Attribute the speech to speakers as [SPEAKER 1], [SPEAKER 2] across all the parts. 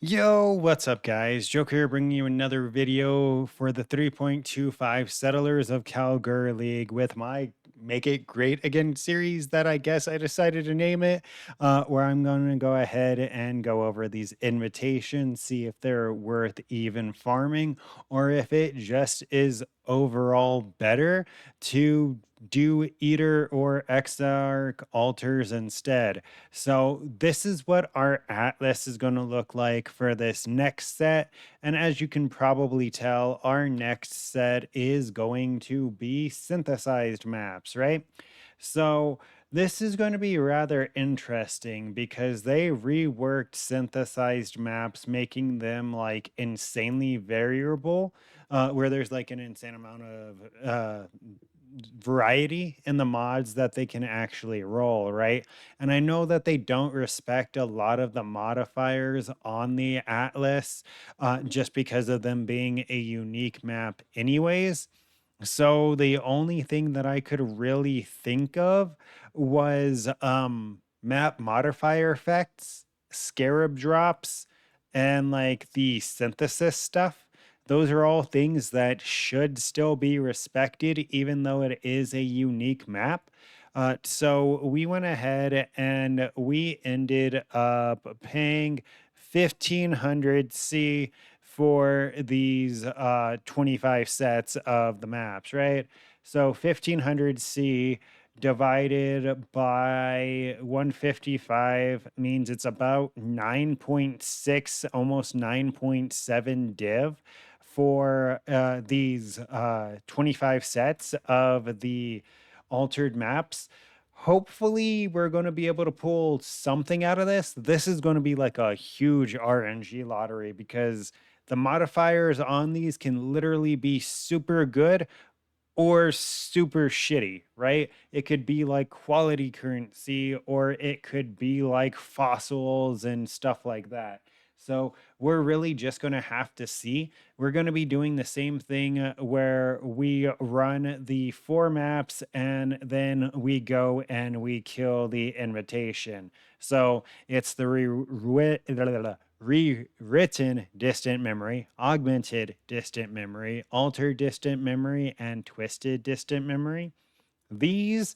[SPEAKER 1] Yo, what's up, guys? Joker here bringing you another video for the 3.25 Settlers of Kalguur League with my Make It Great Again series that I guess I decided to name it, where I'm going to go ahead and go over these invitations, see if they're worth even farming or if it just is overall better to do Eater or Exarch altars instead. So this is what our atlas is going to look like for this next set. And as you can probably tell, our next set is going to be synthesized maps, right? So this is going to be rather interesting because they reworked synthesized maps, making them like insanely variable, where there's like an insane amount of variety in the mods that they can actually roll, right? And I know that they don't respect a lot of the modifiers on the Atlas just because of them being a unique map, anyways. So the only thing that I could really think of was map modifier effects, scarab drops, and like the synthesis stuff. Those are all things that should still be respected, even though it is a unique map. So we went ahead and we ended up paying 1500 C for these 25 sets of the maps, right? So 1500 C divided by 155 means it's about 9.6, almost 9.7 div for these 25 sets of the altered maps. Hopefully, we're going to be able to pull something out of this. This is going to be like a huge RNG lottery because the modifiers on these can literally be super good or super shitty, right? It could be like quality currency or it could be like fossils and stuff like that. So we're really just going to have to see. We're going to be doing the same thing where we run the 4 maps and then we go and we kill the invitation. So it's the rewritten distant memory, augmented distant memory, altered distant memory, and twisted distant memory. These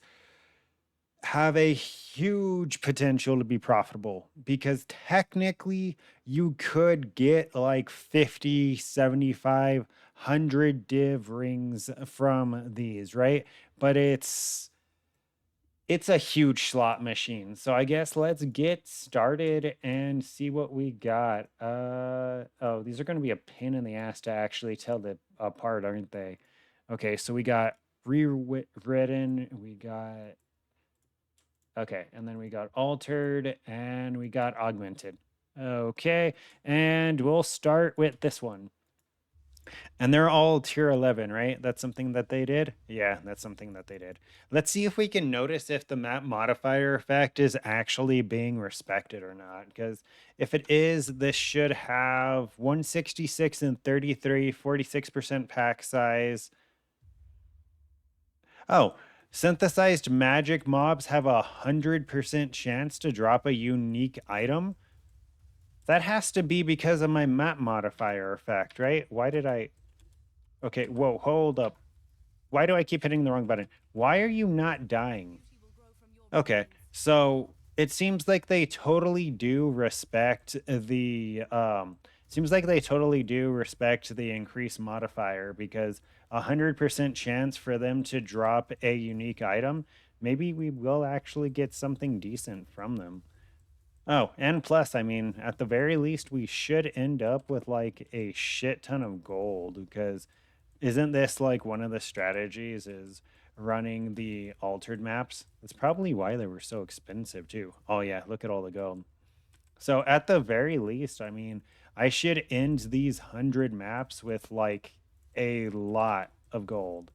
[SPEAKER 1] have a huge potential to be profitable because technically you could get like 50, 75, 100 div rings from these, right? But it's a huge slot machine. So I guess let's get started and see what we got. Oh, these are going to be a pain in the ass to actually tell them apart, aren't they? Okay, so we got rewritten, we got okay, and then we got altered and we got augmented. Okay, and we'll start with this one. And they're all tier 11, right? That's something that they did? Yeah, that's something that they did. Let's see if we can notice if the map modifier effect is actually being respected or not. Because if it is, this should have 166 and 33, 46% pack size. Oh, synthesized magic mobs have 100% chance to drop a unique item. That has to be because of my map modifier effect, right? Why did I... Okay, whoa, hold up. Why do I keep hitting the wrong button? Why are you not dying? Okay, so it seems like they totally do respect the seems like they totally do respect the increased modifier because 100% chance for them to drop a unique item. Maybe we will actually get something decent from them. Oh, and plus, I mean, at the very least, we should end up with like a shit ton of gold because isn't this like one of the strategies is running the altered maps? That's probably why they were so expensive too. Oh yeah, look at all the gold. So at the very least, I mean, I should end these 100 maps with like a lot of gold.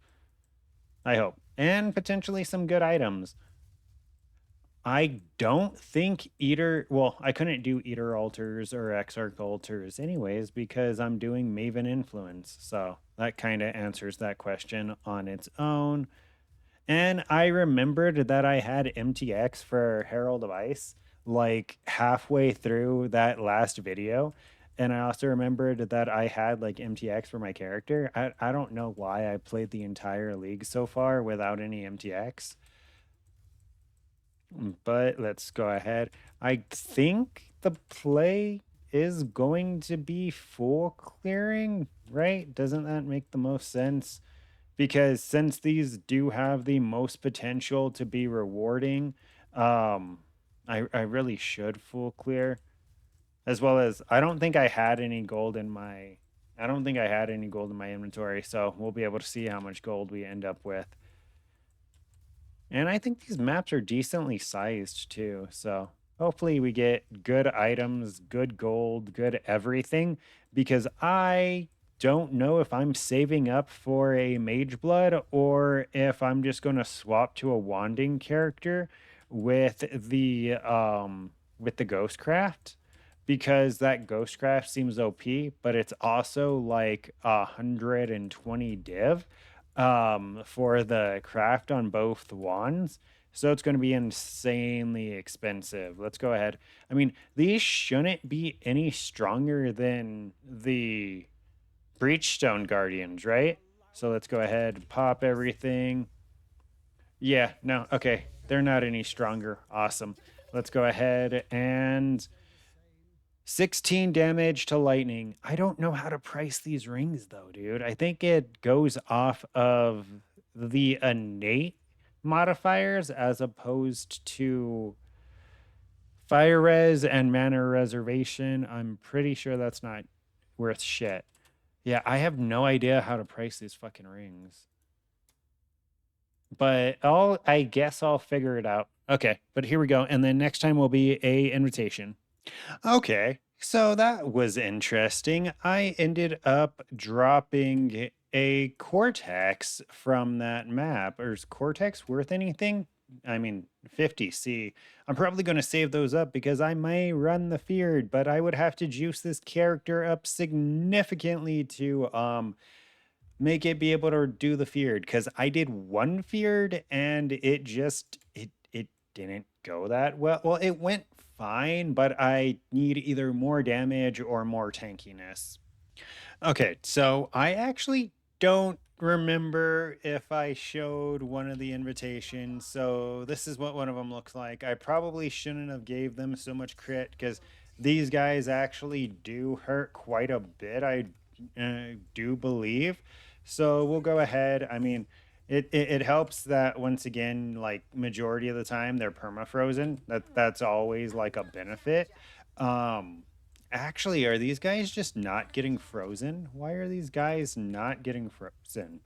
[SPEAKER 1] I hope. And potentially some good items. I don't think Eater, well, I couldn't do Eater altars or Exarch altars anyways because I'm doing Maven Influence. So that kind of answers that question on its own. And I remembered that I had MTX for Herald of Ice like halfway through that last video. and I also remembered that I had like MTX for my character. I don't know why I played the entire league so far without any MTX. But let's go ahead. I think the play is going to be full clearing, right? Doesn't that make the most sense? Because since these do have the most potential to be rewarding, um, I really should full clear. As well as I don't think I had any gold in my I don't think I had any gold in my inventory, so we'll be able to see how much gold we end up with. And I think these maps are decently sized too. So hopefully we get good items, good gold, good everything. Because I don't know if I'm saving up for a mage blood or if I'm just going to swap to a wanding character with the ghostcraft, because that ghostcraft seems OP, but it's also like 120 div for the craft on both wands. So it's going to be insanely expensive. Let's go ahead. I mean, these shouldn't be any stronger than the Breachstone Guardians, right? So let's go ahead and pop everything. Yeah, no, okay. They're not any stronger. Awesome. Let's go ahead and 16 damage to lightning. I don't know how to price these rings though, dude. I think it goes off of the innate modifiers as opposed to fire res and mana reservation. I'm pretty sure that's not worth shit. Yeah, I have no idea how to price these fucking rings. But I guess I'll figure it out. Okay, but here we go. And then next time will be a invitation. Okay, so that was interesting. I ended up dropping a Cortex from that map. Or is Cortex worth anything? I mean, 50C. I'm probably going to save those up because I may run the Feared, but I would have to juice this character up significantly to make it be able to do the Feared, because I did one Feared and it didn't go that well. Well, it went fine, but I need either more damage or more tankiness. Okay, so I actually don't remember if I showed one of the invitations. So this is what one of them looks like. I probably shouldn't have gave them so much crit because these guys actually do hurt quite a bit. I do believe. So we'll go ahead. I mean, it helps that once again, like majority of the time they're perma frozen. That's always like a benefit. Um, Actually, are these guys just not getting frozen? Why are these guys not getting frozen?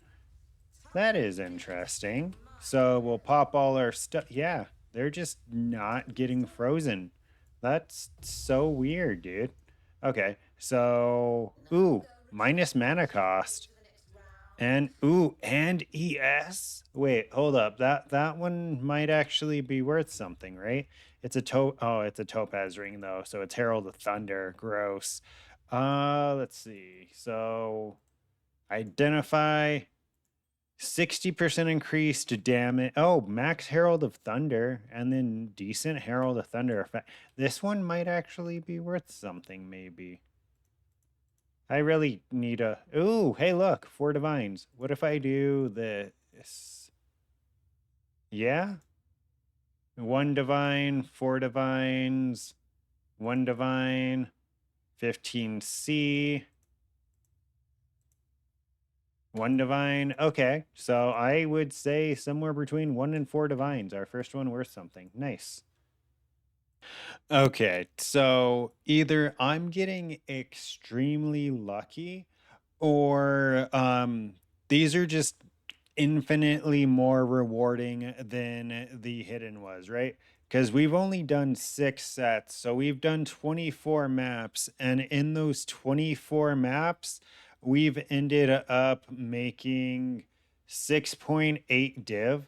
[SPEAKER 1] That is interesting. So we'll pop all our stuff. Yeah, they're just not getting frozen. That's so weird, dude. Okay, so minus mana cost. And and ES. Wait, hold up. That one might actually be worth something, right? It's a topaz ring though, so it's Herald of Thunder. Gross. Let's see. So identify 60% increased damage. Oh, max Herald of Thunder and then decent Herald of Thunder effect. This one might actually be worth something, maybe. I really need a. Ooh, hey, look, 4 divines. What if I do this? Yeah, 1 divine, 4 divines, 1 divine, 15C, 1 divine. Okay, so I would say somewhere between 1 and 4 divines. Our first one worth something. Nice. Okay, so either I'm getting extremely lucky or these are just infinitely more rewarding than the hidden was, right? Because we've only done 6 sets, so we've done 24 maps, and in those 24 maps, we've ended up making 6.8 div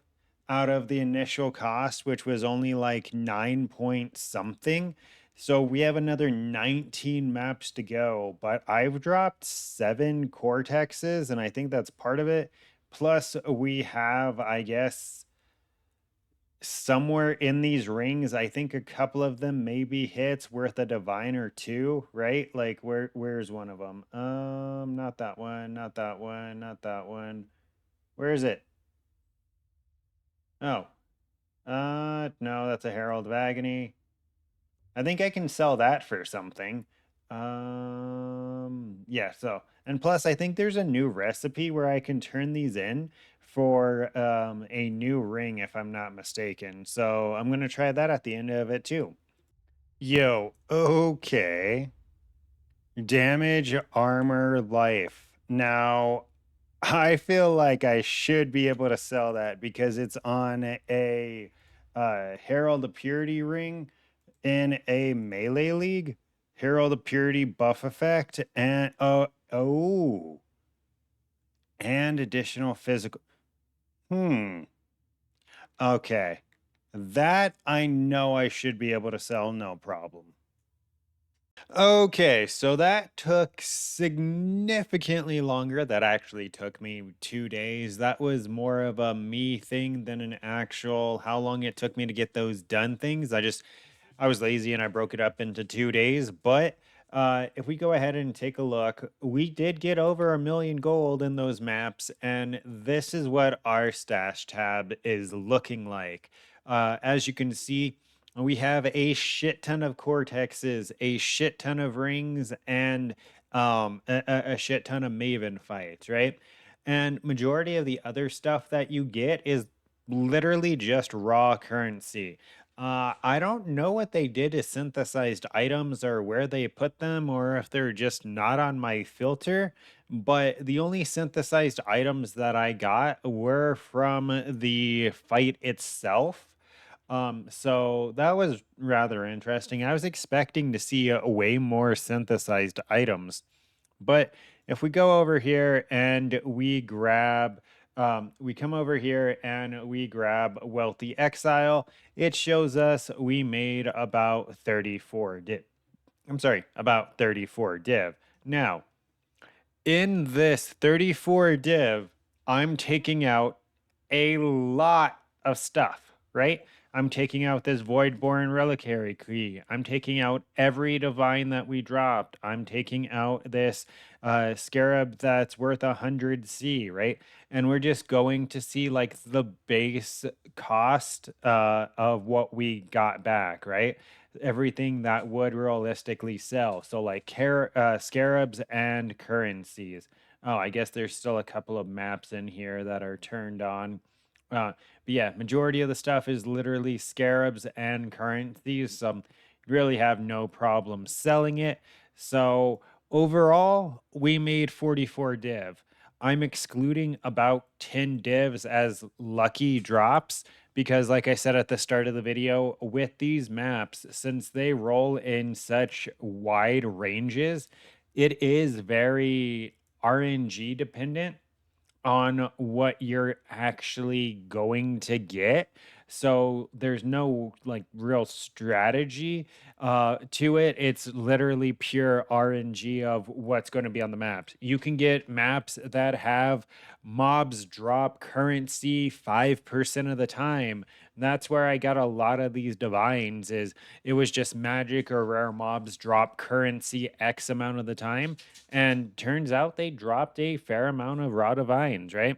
[SPEAKER 1] out of the initial cost, which was only like 9 point something. So we have another 19 maps to go, but I've dropped 7 cortexes, and I think that's part of it. Plus, we have, I guess, somewhere in these rings, I think a couple of them maybe hits worth a divine or two, right? Like where's one of them? Not that one, not that one, not that one. Where is it? Oh, no, that's a Herald of Agony. I think I can sell that for something. Yeah, so, and plus I think there's a new recipe where I can turn these in for a new ring if I'm not mistaken. So I'm gonna try that at the end of it too. Yo, okay. Damage, armor, life. Now, I feel like I should be able to sell that because it's on a Herald of Purity ring in a melee league. Herald of Purity buff effect and and additional physical. Hmm. Okay. That I know I should be able to sell no problem. Okay, so that took significantly longer. That actually took me 2 days. That was more of a me thing than an actual how long it took me to get those done things. I was lazy and I broke it up into 2 days. But if we go ahead and take a look, we did get over 1,000,000 gold in those maps, and this is what our stash tab is looking like. As you can see, we have a shit ton of cortexes, a shit ton of rings, and a shit ton of maven fights, right? And majority of the other stuff that you get is literally just raw currency. I don't know what they did to synthesized items or where they put them or if they're just not on my filter, but the only synthesized items that I got were from the fight itself. So that was rather interesting. I was expecting to see way more synthesized items. But if we go over here and we grab, we come over here and we grab Wealthy Exile, it shows us we made about 34 div. I'm sorry, about 34 div. Now, in this 34 div, I'm taking out a lot of stuff, right? I'm taking out this Voidborn Reliquary key. I'm taking out every divine that we dropped. I'm taking out this scarab that's worth 100C, right? And we're just going to see like the base cost of what we got back, right? Everything that would realistically sell. So like scarabs and currencies. Oh, I guess there's still a couple of maps in here that are turned on. But yeah, majority of the stuff is literally scarabs and currencies. So really have no problem selling it. So overall, we made 44 div. I'm excluding about 10 divs as lucky drops because like I said at the start of the video, with these maps, since they roll in such wide ranges, it is very RNG dependent on what you're actually going to get. So there's no like real strategy to it. It's literally pure RNG of what's going to be on the maps. You can get maps that have mobs drop currency 5% of the time. That's where I got a lot of these divines is it was just magic or rare mobs drop currency X amount of the time. And turns out they dropped a fair amount of raw divines, right?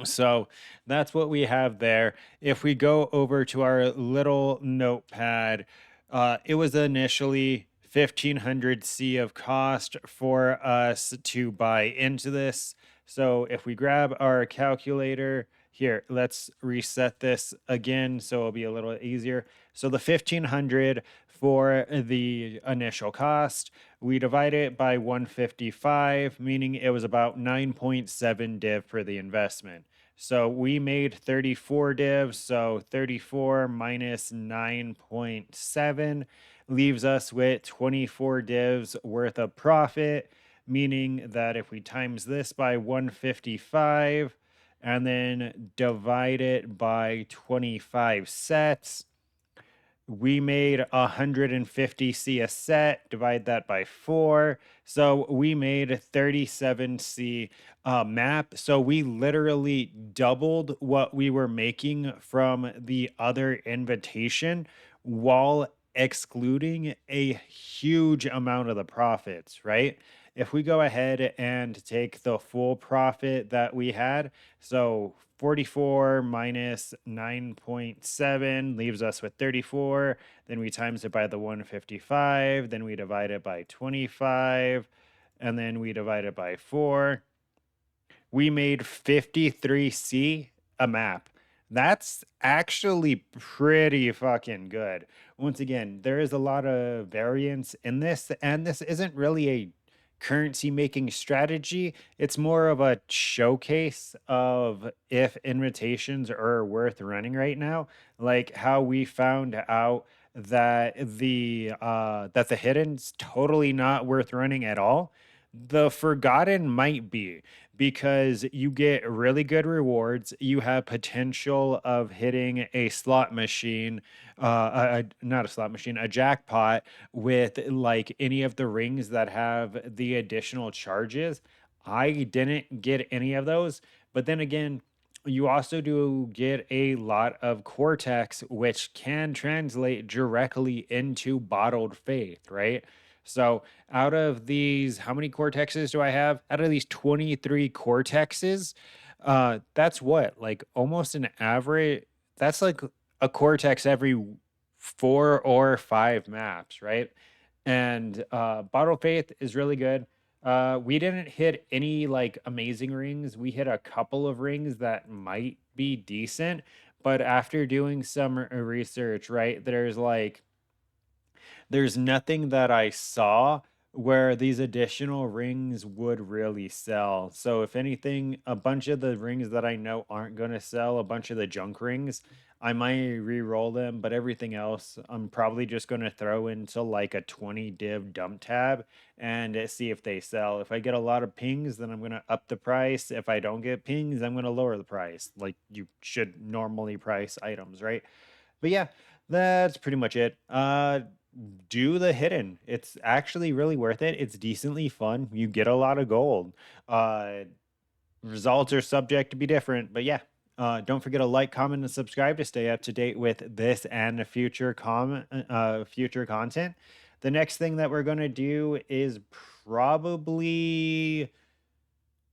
[SPEAKER 1] So that's what we have there. If we go over to our little notepad, it was initially 1,500C of cost for us to buy into this. So if we grab our calculator here, let's reset this again so it'll be a little easier. So the 1,500 for the initial cost, we divide it by 155, meaning it was about 9.7 div for the investment. So we made 34 divs. So 34 minus 9.7 leaves us with 24 divs worth of profit, meaning that if we times this by 155 and then divide it by 25 sets, We made 150C a set, divide that by 4. So we made a 37C map. So we literally doubled what we were making from the other invitation while excluding a huge amount of the profits, right? If we go ahead and take the full profit that we had, so 44 minus 9.7 leaves us with 34. Then we times it by the 155. Then we divide it by 25. And then we divide it by 4. We made 53C a map. That's actually pretty fucking good. Once again, there is a lot of variance in this, and this isn't really a currency making strategy. It's more of a showcase of if invitations are worth running right now, like how we found out that the hidden's totally not worth running at all. The forgotten might be, because you get really good rewards. You have potential of hitting a slot machine, not a slot machine, a jackpot with like any of the rings that have the additional charges. I didn't get any of those, but then again, you also do get a lot of cortex, which can translate directly into bottled faith, right? So out of these, how many cortexes do I have? Out of these 23 cortexes, that's what, like almost an average. That's like a cortex every 4 or 5 maps, right? And Bottle Faith is really good. We didn't hit any like amazing rings. We hit a couple of rings that might be decent, but after doing some research, right, there's nothing that I saw where these additional rings would really sell. So if anything, a bunch of the rings that I know aren't going to sell, a bunch of the junk rings, I might re-roll them, but everything else, I'm probably just going to throw into like a 20 div dump tab and see if they sell. If I get a lot of pings, then I'm going to up the price. If I don't get pings, I'm going to lower the price, like you should normally price items, right? But yeah, that's pretty much it. Do the hidden. It's actually really worth it. It's decently fun. You get a lot of gold. Uh, Results are subject to be different, but yeah. Don't forget to like, comment, and subscribe to stay up to date with this and future content. The next thing that we're gonna do is probably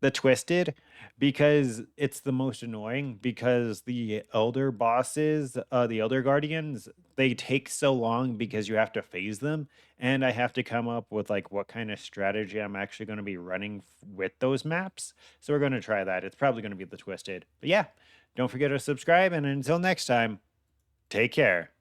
[SPEAKER 1] the twisted, because it's the most annoying, because the elder bosses, the elder guardians, they take so long because you have to phase them, and I have to come up with like what kind of strategy I'm actually going to be running with those maps. So we're going to try that. It's probably going to be the twisted, but yeah, don't forget to subscribe, and until next time, take care.